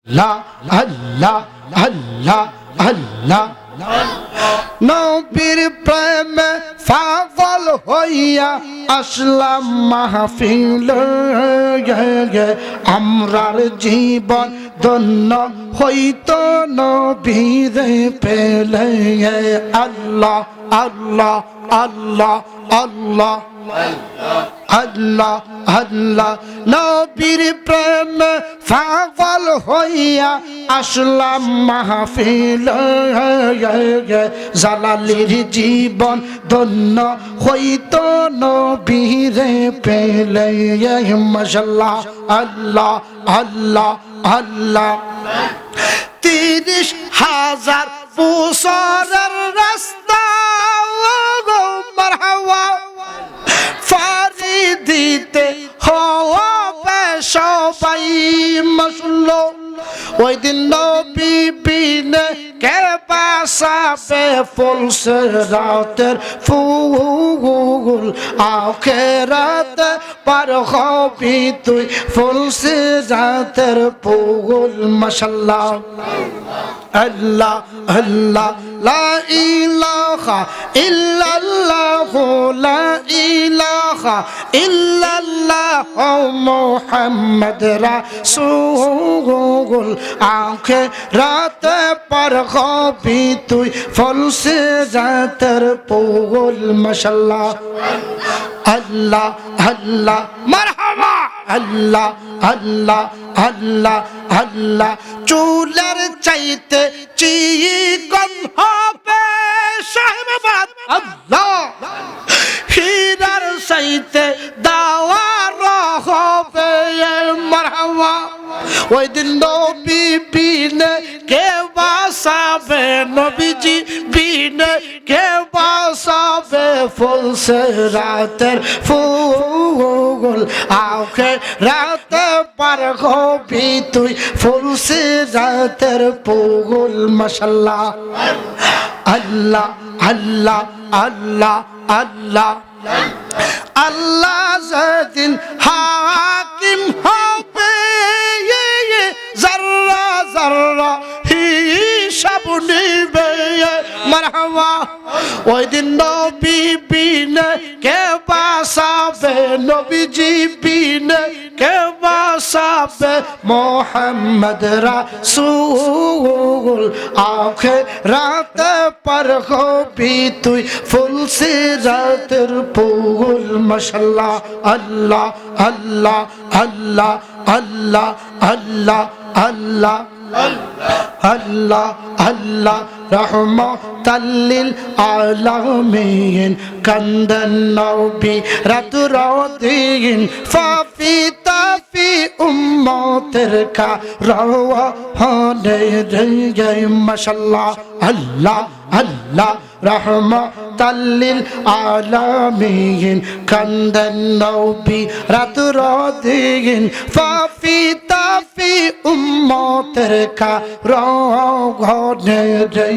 আল্লাহ আল্লাহ আল্লাহ আল্লাহ নবীর প্রেমে পাগল হইয়া আসলাম মাহফিলে আমরার জীবন ধন্য হইতো নবীরে পেলে আল্লাহ আল্লাহ আল্লাহ আল্লাহ আল্লাহ আল্লাহ নবীর প্রেমে পাগল হইয়া আসলাম মাহফিলে জালালির জীবন ধন্য হইতো নবীরে পেলে মাশাআল্লাহ আল্লাহ আল্লাহ আল্লাহ ৩০,০০০ বছরের রাস্তা মারহাবা ফারি দিতে হবে সবাই মাশাআল্লাহ ওই দিন নবী বিনে কে বাসাবে ফুলসে রাতের ফুল আখেরাতে পার হবি তুই ফুলসে রাতের ফুল মাশাআল্লাহ আল্লাহ আল্লাহ লা ইলাহা ইল্লাল্লাহ লা ইলাহা ইল্লাল্লাহ মুহাম্মদ রাসূল আখিরাতে পার হবি তুই ফুলসে রাতের ফুল মাশাআল্লাহ আল্লাহ আল্লাহ মারহাবা আল্লাহ আল্লাহ আল্লাহ আল্লাহ চুলের চাইতে চিকন হবে শাহবাদ আল্লাহ হীরার চাইতে দাওয়ার হবে মারহাবা ওই দিন নবী বিনে কে বাসাবে নবীজি বিনে কে বাসাবে ফুলসে রাতের ফুল আখিরাতে পার হবি তুই ফুলসে রাতের ফুল মাশাআল্লাহ আল্লাহ আল্লাহ আল্লাহ আল্লাহ আল্লাহ যেদিন হাকিম হবে যারা যারা হিসাব নিবে মারহাবা ওই দিন নবী বিনে কে বাসাবে নবীজি বিনে কে বাসাবে মুহাম্মদ রাসূল আখিরাতে পার হবি তুই ফুলসে রাতের ফুল মাশাআল্লাহ আল্লাহ আল্লাহ আল্লাহ আল্লাহ আল্লাহ আল্লাহ আল্লাহ আল্লাহ রহমাতাল্লিল আলামিন কান্দান নবী রাতুরাদিন ফাফি তাফি উম্মতের কারওয়ানে রে মাশাআল্লাহ আল্লাহ আল্লাহ রহমাতাল্লিল আলামিন কান্দান নবী রাতুরাদিন ফাফি তাফি উম্মতের কারওয়ানে রে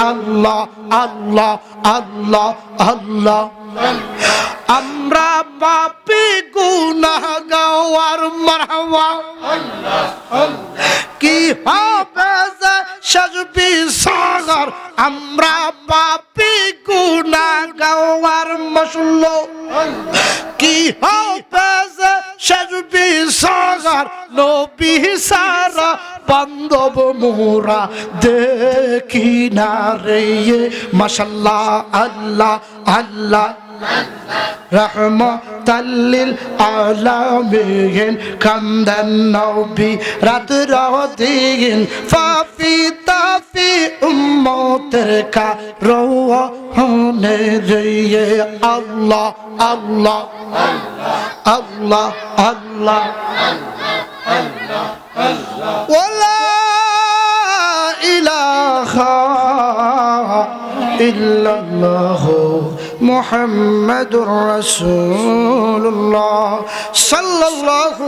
আল্লাহ আল্লাহ আল্লাহ আল্লাহ আমরা পাপী গুনাহগার মারহাবা কি হবে যে সাজবি সাগর আমরা পাপী গুনাহগার মাশাআল্লাহ কি হবে যে সাজবি সাগর নবী সারা বান্ধব মোরা দেখি না রে মাশাআল্লাহ আল্লাহ আল্লাহ রহমাতাল্লিল আলামিন কান্দান নবী রাতুরাদিন ফাফি তাফি উম্মতের কারওয়ানে রে আল্লাহ আল্লাহ আল্লাহ আল্লাহ ওয়ালা ইলাহা ইল্লাল্লাহ মুহাম্মাদুর রাসূলুল্লাহ সাল্লাল্লাহু